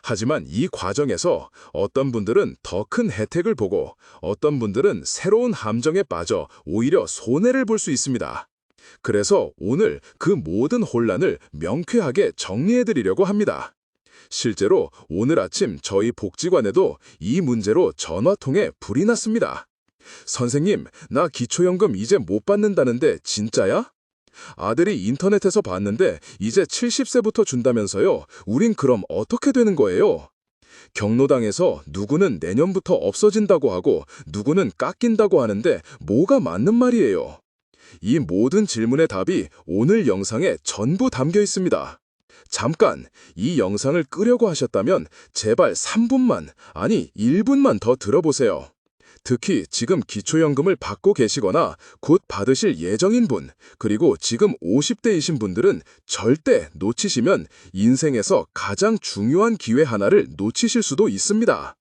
하지만 이 과정에서 어떤 분들은 더 큰 혜택을 보고 어떤 분들은 새로운 함정에 빠져 오히려 손해를 볼 수 있습니다. 그래서 오늘 그 모든 혼란을 명쾌하게 정리해드리려고 합니다. 실제로 오늘 아침 저희 복지관에도 이 문제로 전화통에 불이 났습니다. 선생님, 나 기초연금 이제 못 받는다는데 진짜야? 아들이 인터넷에서 봤는데 이제 70세부터 준다면서요. 우린 그럼 어떻게 되는 거예요? 경로당에서 누구는 내년부터 없어진다고 하고 누구는 깎인다고 하는데 뭐가 맞는 말이에요? 이 모든 질문의 답이 오늘 영상에 전부 담겨 있습니다. 잠깐 이 영상을 끄려고 하셨다면 제발 3분만, 아니 1분만 더 들어보세요. 특히 지금 기초연금을 받고 계시거나 곧 받으실 예정인 분, 그리고 지금 50대이신 분들은 절대 놓치시면 인생에서 가장 중요한 기회 하나를 놓치실 수도 있습니다.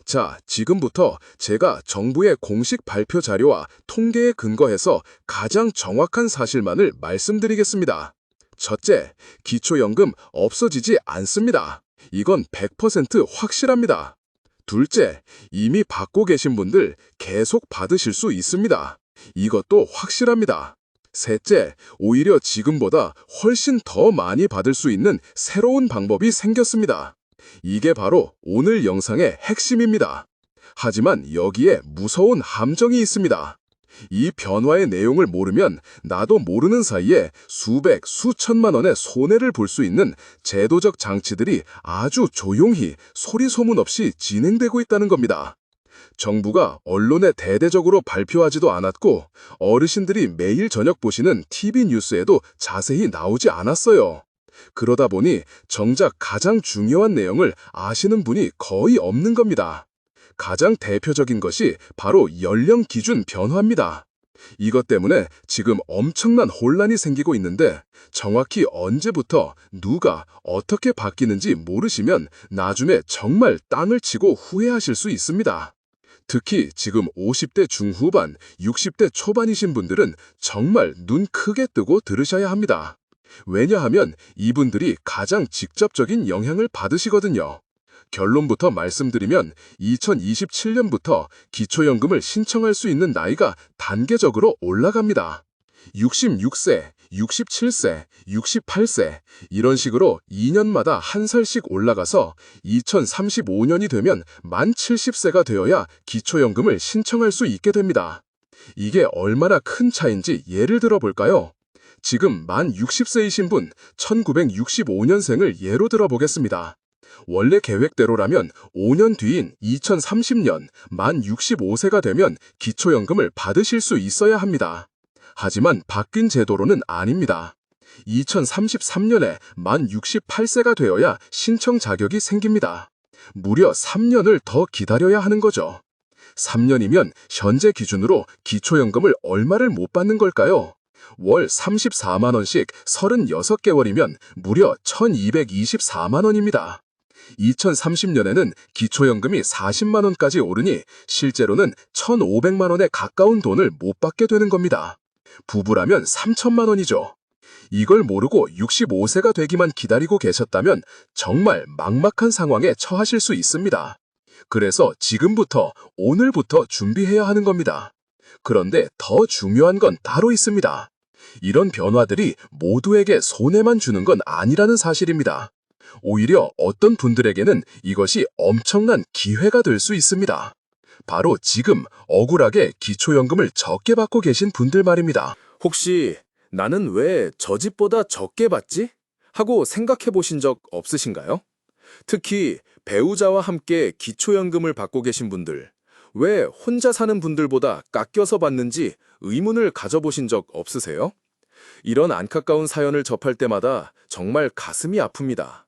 자, 지금부터 제가 정부의 공식 발표 자료와 통계에 근거해서 가장 정확한 사실만을 말씀드리겠습니다. 첫째, 기초연금 없어지지 않습니다. 이건 100% 확실합니다. 둘째, 이미 받고 계신 분들 계속 받으실 수 있습니다. 이것도 확실합니다. 셋째, 오히려 지금보다 훨씬 더 많이 받을 수 있는 새로운 방법이 생겼습니다. 이게 바로 오늘 영상의 핵심입니다. 하지만 여기에 무서운 함정이 있습니다. 이 변화의 내용을 모르면 나도 모르는 사이에 수백, 수천만 원의 손해를 볼 수 있는 제도적 장치들이 아주 조용히 소리소문 없이 진행되고 있다는 겁니다. 정부가 언론에 대대적으로 발표하지도 않았고 어르신들이 매일 저녁 보시는 TV 뉴스에도 자세히 나오지 않았어요. 그러다 보니 정작 가장 중요한 내용을 아시는 분이 거의 없는 겁니다. 가장 대표적인 것이 바로 연령 기준 변화입니다. 이것 때문에 지금 엄청난 혼란이 생기고 있는데 정확히 언제부터 누가 어떻게 바뀌는지 모르시면 나중에 정말 땅을 치고 후회하실 수 있습니다. 특히 지금 50대 중후반, 60대 초반이신 분들은 정말 눈 크게 뜨고 들으셔야 합니다. 왜냐하면 이분들이 가장 직접적인 영향을 받으시거든요. 결론부터 말씀드리면 2027년부터 기초연금을 신청할 수 있는 나이가 단계적으로 올라갑니다. 66세, 67세, 68세 이런 식으로 2년마다 한 살씩 올라가서 2035년이 되면 만 70세가 되어야 기초연금을 신청할 수 있게 됩니다. 이게 얼마나 큰 차인지 예를 들어 볼까요? 지금 만 60세이신 분 1965년생을 예로 들어 보겠습니다. 원래 계획대로라면 5년 뒤인 2030년 만 65세가 되면 기초연금을 받으실 수 있어야 합니다. 하지만 바뀐 제도로는 아닙니다. 2033년에 만 68세가 되어야 신청 자격이 생깁니다. 무려 3년을 더 기다려야 하는 거죠. 3년이면 현재 기준으로 기초연금을 얼마를 못 받는 걸까요? 월 34만 원씩 36개월이면 무려 1224만 원입니다. 2030년에는 기초연금이 40만 원까지 오르니 실제로는 1,500만 원에 가까운 돈을 못 받게 되는 겁니다. 부부라면 3천만 원이죠. 이걸 모르고 65세가 되기만 기다리고 계셨다면 정말 막막한 상황에 처하실 수 있습니다. 그래서 지금부터, 오늘부터 준비해야 하는 겁니다. 그런데 더 중요한 건 따로 있습니다. 이런 변화들이 모두에게 손해만 주는 건 아니라는 사실입니다. 오히려 어떤 분들에게는 이것이 엄청난 기회가 될 수 있습니다. 바로 지금 억울하게 기초연금을 적게 받고 계신 분들 말입니다. 혹시 나는 왜 저 집보다 적게 받지? 하고 생각해 보신 적 없으신가요? 특히 배우자와 함께 기초연금을 받고 계신 분들, 왜 혼자 사는 분들보다 깎여서 받는지 의문을 가져보신 적 없으세요? 이런 안타까운 사연을 접할 때마다 정말 가슴이 아픕니다.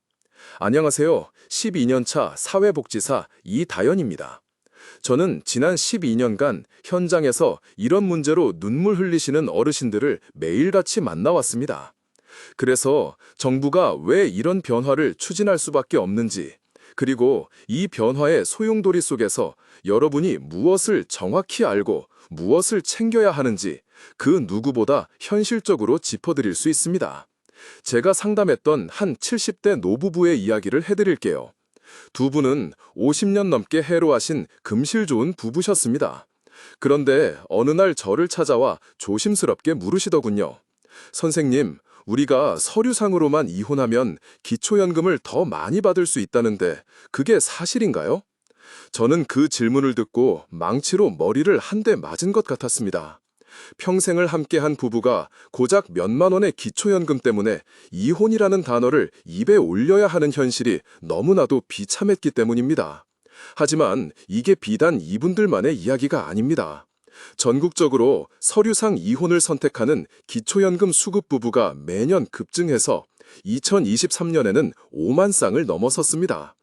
안녕하세요. 12년차 사회복지사 이다연입니다. 저는 지난 12년간 현장에서 이런 문제로 눈물 흘리시는 어르신들을 매일같이 만나왔습니다. 그래서 정부가 왜 이런 변화를 추진할 수밖에 없는지, 그리고 이 변화의 소용돌이 속에서 여러분이 무엇을 정확히 알고 무엇을 챙겨야 하는지 그 누구보다 현실적으로 짚어드릴 수 있습니다. 제가 상담했던 한 70대 노부부의 이야기를 해드릴게요. 두 분은 50년 넘게 해로하신 금실 좋은 부부셨습니다. 그런데 어느 날 저를 찾아와 조심스럽게 물으시더군요. 선생님, 우리가 서류상으로만 이혼하면 기초연금을 더 많이 받을 수 있다는데 그게 사실인가요? 저는 그 질문을 듣고 망치로 머리를 한 대 맞은 것 같았습니다. 평생을 함께한 부부가 고작 몇만 원의 기초연금 때문에 이혼이라는 단어를 입에 올려야 하는 현실이 너무나도 비참했기 때문입니다. 하지만 이게 비단 이분들만의 이야기가 아닙니다. 전국적으로 서류상 이혼을 선택하는 기초연금 수급 부부가 매년 급증해서 2023년에는 5만 쌍을 넘어섰습니다.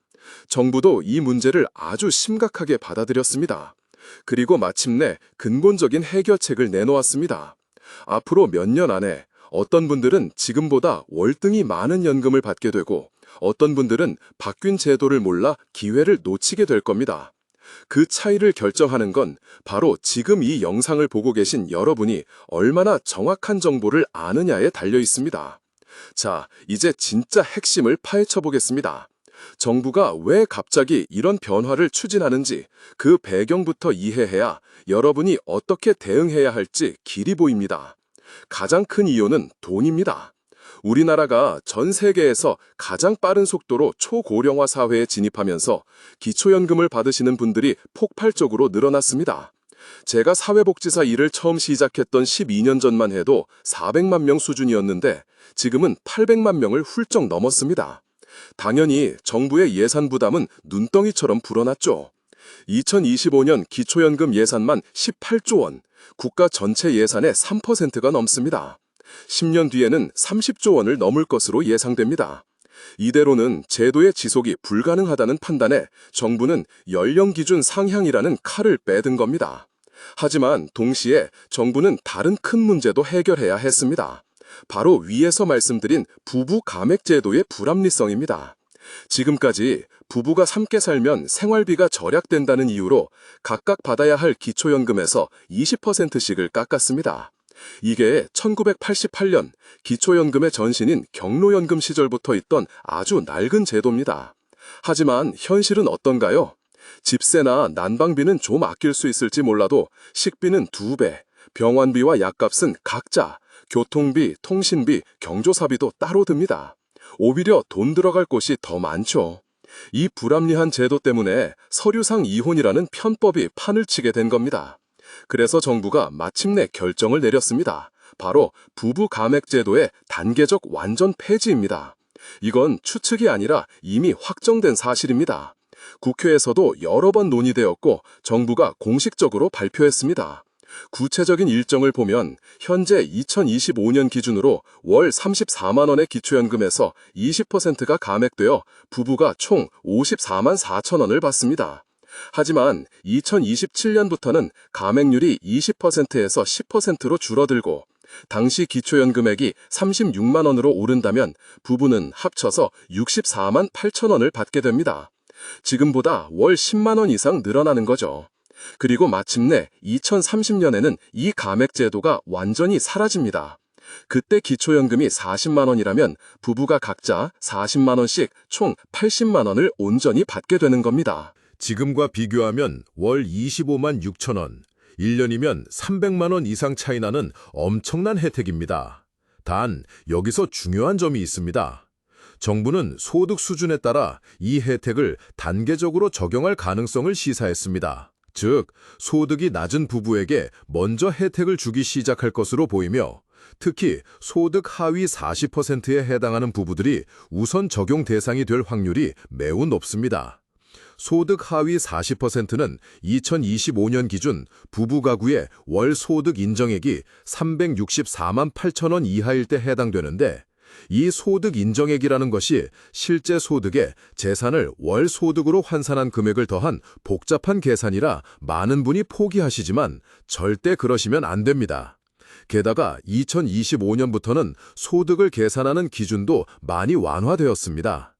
정부도 이 문제를 아주 심각하게 받아들였습니다. 그리고 마침내 근본적인 해결책을 내놓았습니다. 앞으로 몇 년 안에 어떤 분들은 지금보다 월등히 많은 연금을 받게 되고 어떤 분들은 바뀐 제도를 몰라 기회를 놓치게 될 겁니다. 그 차이를 결정하는 건 바로 지금 이 영상을 보고 계신 여러분이 얼마나 정확한 정보를 아느냐에 달려 있습니다. 자, 이제 진짜 핵심을 파헤쳐 보겠습니다. 정부가 왜 갑자기 이런 변화를 추진하는지 그 배경부터 이해해야 여러분이 어떻게 대응해야 할지 길이 보입니다. 가장 큰 이유는 돈입니다. 우리나라가 전 세계에서 가장 빠른 속도로 초고령화 사회에 진입하면서 기초연금을 받으시는 분들이 폭발적으로 늘어났습니다. 제가 사회복지사 일을 처음 시작했던 12년 전만 해도 400만 명 수준이었는데 지금은 800만 명을 훌쩍 넘었습니다. 당연히 정부의 예산 부담은 눈덩이처럼 불어났죠. 2025년 기초연금 예산만 18조 원, 국가 전체 예산의 3%가 넘습니다. 10년 뒤에는 30조 원을 넘을 것으로 예상됩니다. 이대로는 제도의 지속이 불가능하다는 판단에 정부는 연령 기준 상향이라는 칼을 빼든 겁니다. 하지만 동시에 정부는 다른 큰 문제도 해결해야 했습니다. 바로 위에서 말씀드린 부부 감액 제도의 불합리성입니다. 지금까지 부부가 함께 살면 생활비가 절약된다는 이유로 각각 받아야 할 기초연금에서 20%씩을 깎았습니다. 이게 1988년 기초연금의 전신인 경로연금 시절부터 있던 아주 낡은 제도입니다. 하지만 현실은 어떤가요? 집세나 난방비는 좀 아낄 수 있을지 몰라도 식비는 2배, 병원비와 약값은 각자, 교통비, 통신비, 경조사비도 따로 듭니다. 오히려 돈 들어갈 곳이 더 많죠. 이 불합리한 제도 때문에 서류상 이혼이라는 편법이 판을 치게 된 겁니다. 그래서 정부가 마침내 결정을 내렸습니다. 바로 부부 감액 제도의 단계적 완전 폐지입니다. 이건 추측이 아니라 이미 확정된 사실입니다. 국회에서도 여러 번 논의되었고 정부가 공식적으로 발표했습니다. 구체적인 일정을 보면 현재 2025년 기준으로 월 34만 원의 기초연금에서 20%가 감액되어 부부가 총 54만 4천 원을 받습니다. 하지만 2027년부터는 감액률이 20%에서 10%로 줄어들고 당시 기초연금액이 36만 원으로 오른다면 부부는 합쳐서 64만 8천 원을 받게 됩니다. 지금보다 월 10만 원 이상 늘어나는 거죠. 그리고 마침내 2030년에는 이 감액 제도가 완전히 사라집니다. 그때 기초연금이 40만 원이라면 부부가 각자 40만 원씩 총 80만 원을 온전히 받게 되는 겁니다. 지금과 비교하면 월 25만 6천 원, 1년이면 300만 원 이상 차이 나는 엄청난 혜택입니다. 단, 여기서 중요한 점이 있습니다. 정부는 소득 수준에 따라 이 혜택을 단계적으로 적용할 가능성을 시사했습니다. 즉, 소득이 낮은 부부에게 먼저 혜택을 주기 시작할 것으로 보이며 특히 소득 하위 40%에 해당하는 부부들이 우선 적용 대상이 될 확률이 매우 높습니다. 소득 하위 40%는 2025년 기준 부부 가구의 월 소득 인정액이 364만 8천 원 이하일 때 해당되는데 이 소득 인정액이라는 것이 실제 소득에 재산을 월 소득으로 환산한 금액을 더한 복잡한 계산이라 많은 분이 포기하시지만 절대 그러시면 안 됩니다. 게다가 2025년부터는 소득을 계산하는 기준도 많이 완화되었습니다.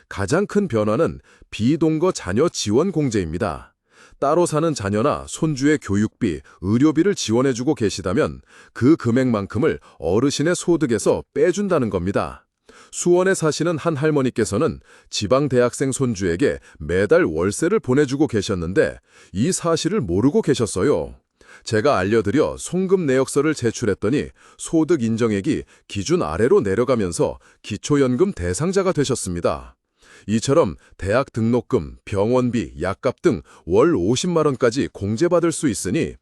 가장 큰 변화는 비동거 자녀 지원 공제입니다. 따로 사는 자녀나 손주의 교육비, 의료비를 지원해주고 계시다면 그 금액만큼을 어르신의 소득에서 빼준다는 겁니다. 수원에 사시는 한 할머니께서는 지방 대학생 손주에게 매달 월세를 보내주고 계셨는데 이 사실을 모르고 계셨어요. 제가 알려드려 송금 내역서를 제출했더니 소득 인정액이 기준 아래로 내려가면서 기초연금 대상자가 되셨습니다. 이처럼 대학 등록금, 병원비, 약값 등 월 50만 원까지 공제받을 수 있으니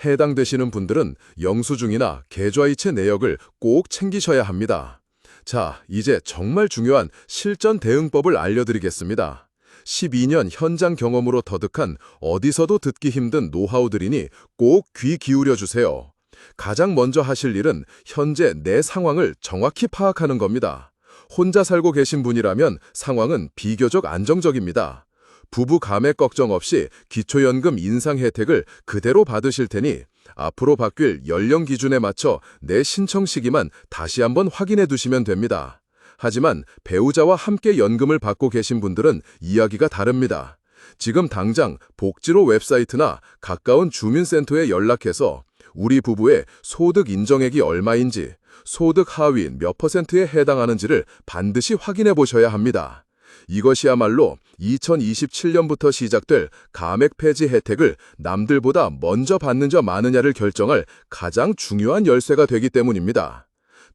해당되시는 분들은 영수증이나 계좌이체 내역을 꼭 챙기셔야 합니다. 자, 이제 정말 중요한 실전 대응법을 알려드리겠습니다. 12년 현장 경험으로 터득한 어디서도 듣기 힘든 노하우들이니 꼭 귀 기울여 주세요. 가장 먼저 하실 일은 현재 내 상황을 정확히 파악하는 겁니다. 혼자 살고 계신 분이라면 상황은 비교적 안정적입니다. 부부 감액 걱정 없이 기초연금 인상 혜택을 그대로 받으실 테니 앞으로 바뀔 연령 기준에 맞춰 내 신청 시기만 다시 한번 확인해 두시면 됩니다. 하지만 배우자와 함께 연금을 받고 계신 분들은 이야기가 다릅니다. 지금 당장 복지로 웹사이트나 가까운 주민센터에 연락해서 우리 부부의 소득 인정액이 얼마인지, 소득 하위 몇 %에 해당하는지를 반드시 확인해 보셔야 합니다. 이것이야말로 2027년부터 시작될 감액 폐지 혜택을 남들보다 먼저 받는 자 마느냐를 결정할 가장 중요한 열쇠가 되기 때문입니다.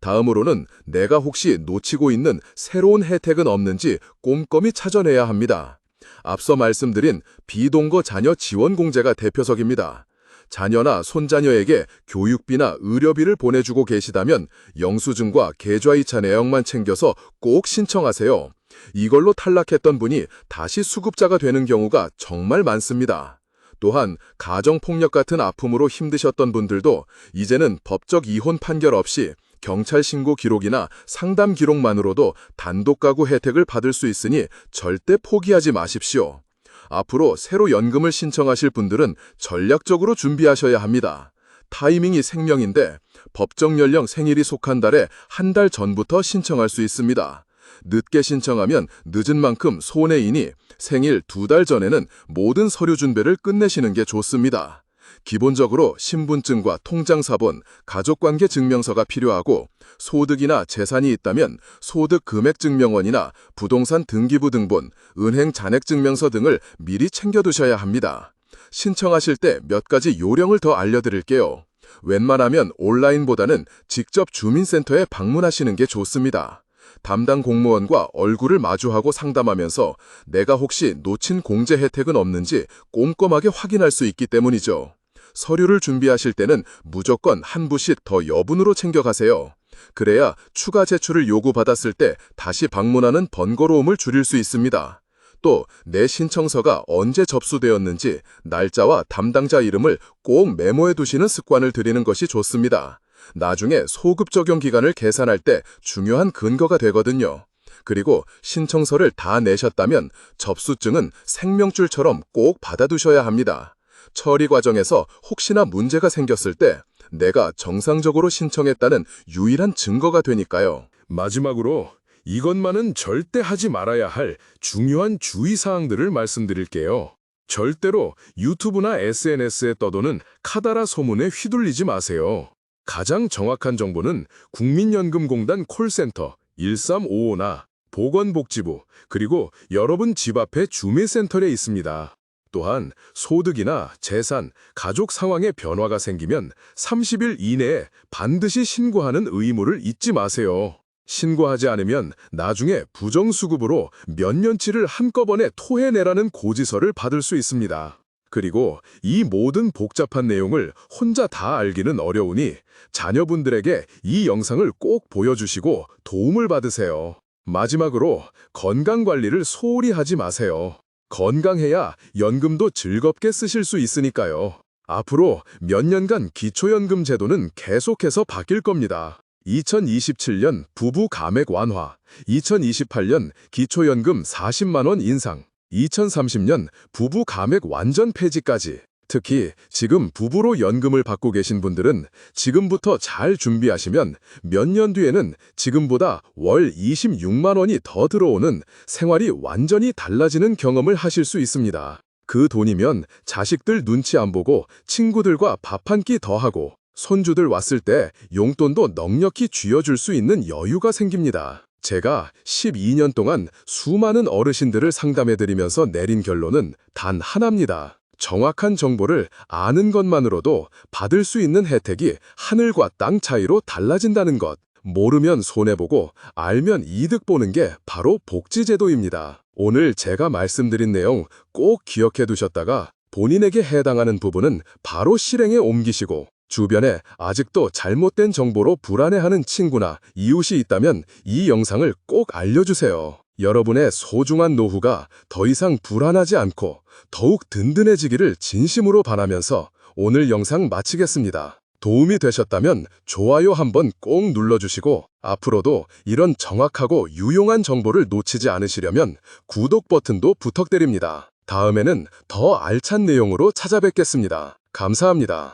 다음으로는 내가 혹시 놓치고 있는 새로운 혜택은 없는지 꼼꼼히 찾아내야 합니다. 앞서 말씀드린 비동거 자녀 지원 공제가 대표석입니다. 자녀나 손자녀에게 교육비나 의료비를 보내주고 계시다면 영수증과 계좌이체 내역만 챙겨서 꼭 신청하세요. 이걸로 탈락했던 분이 다시 수급자가 되는 경우가 정말 많습니다. 또한 가정폭력 같은 아픔으로 힘드셨던 분들도 이제는 법적 이혼 판결 없이 경찰 신고 기록이나 상담 기록만으로도 단독 가구 혜택을 받을 수 있으니 절대 포기하지 마십시오. 앞으로 새로 연금을 신청하실 분들은 전략적으로 준비하셔야 합니다. 타이밍이 생명인데 법정 연령 생일이 속한 달에 한 달 전부터 신청할 수 있습니다. 늦게 신청하면 늦은 만큼 손해이니 생일 2달 전에는 모든 서류 준비를 끝내시는 게 좋습니다. 기본적으로 신분증과 통장사본, 가족관계 증명서가 필요하고 소득이나 재산이 있다면 소득금액증명원이나 부동산 등기부 등본, 은행 잔액증명서 등을 미리 챙겨두셔야 합니다. 신청하실 때 몇 가지 요령을 더 알려드릴게요. 웬만하면 온라인보다는 직접 주민센터에 방문하시는 게 좋습니다. 담당 공무원과 얼굴을 마주하고 상담하면서 내가 혹시 놓친 공제 혜택은 없는지 꼼꼼하게 확인할 수 있기 때문이죠. 서류를 준비하실 때는 무조건 한 부씩 더 여분으로 챙겨가세요. 그래야 추가 제출을 요구받았을 때 다시 방문하는 번거로움을 줄일 수 있습니다. 또 내 신청서가 언제 접수되었는지 날짜와 담당자 이름을 꼭 메모해 두시는 습관을 들이는 것이 좋습니다. 나중에 소급 적용 기간을 계산할 때 중요한 근거가 되거든요. 그리고 신청서를 다 내셨다면 접수증은 생명줄처럼 꼭 받아두셔야 합니다. 처리 과정에서 혹시나 문제가 생겼을 때 내가 정상적으로 신청했다는 유일한 증거가 되니까요. 마지막으로 이것만은 절대 하지 말아야 할 중요한 주의사항들을 말씀드릴게요. 절대로 유튜브나 SNS에 떠도는 카더라 소문에 휘둘리지 마세요. 가장 정확한 정보는 국민연금공단 콜센터 1355나 보건복지부, 그리고 여러분 집 앞의 주민센터에 있습니다. 또한 소득이나 재산, 가족 상황에 변화가 생기면 30일 이내에 반드시 신고하는 의무를 잊지 마세요. 신고하지 않으면 나중에 부정수급으로 몇 년치를 한꺼번에 토해내라는 고지서를 받을 수 있습니다. 그리고 이 모든 복잡한 내용을 혼자 다 알기는 어려우니 자녀분들에게 이 영상을 꼭 보여주시고 도움을 받으세요. 마지막으로 건강관리를 소홀히 하지 마세요. 건강해야 연금도 즐겁게 쓰실 수 있으니까요. 앞으로 몇 년간 기초연금 제도는 계속해서 바뀔 겁니다. 2027년 부부 감액 완화, 2028년 기초연금 40만 원 인상, 2030년 부부 감액 완전 폐지까지. 특히 지금 부부로 연금을 받고 계신 분들은 지금부터 잘 준비하시면 몇 년 뒤에는 지금보다 월 26만 원이 더 들어오는 생활이 완전히 달라지는 경험을 하실 수 있습니다. 그 돈이면 자식들 눈치 안 보고 친구들과 밥 한 끼 더 하고 손주들 왔을 때 용돈도 넉넉히 쥐어줄 수 있는 여유가 생깁니다. 제가 12년 동안 수많은 어르신들을 상담해드리면서 내린 결론은 단 하나입니다. 정확한 정보를 아는 것만으로도 받을 수 있는 혜택이 하늘과 땅 차이로 달라진다는 것. 모르면 손해보고 알면 이득 보는 게 바로 복지제도입니다. 오늘 제가 말씀드린 내용 꼭 기억해 두셨다가 본인에게 해당하는 부분은 바로 실행에 옮기시고, 주변에 아직도 잘못된 정보로 불안해하는 친구나 이웃이 있다면 이 영상을 꼭 알려주세요. 여러분의 소중한 노후가 더 이상 불안하지 않고 더욱 든든해지기를 진심으로 바라면서 오늘 영상 마치겠습니다. 도움이 되셨다면 좋아요 한번 꼭 눌러주시고 앞으로도 이런 정확하고 유용한 정보를 놓치지 않으시려면 구독 버튼도 부탁드립니다. 다음에는 더 알찬 내용으로 찾아뵙겠습니다. 감사합니다.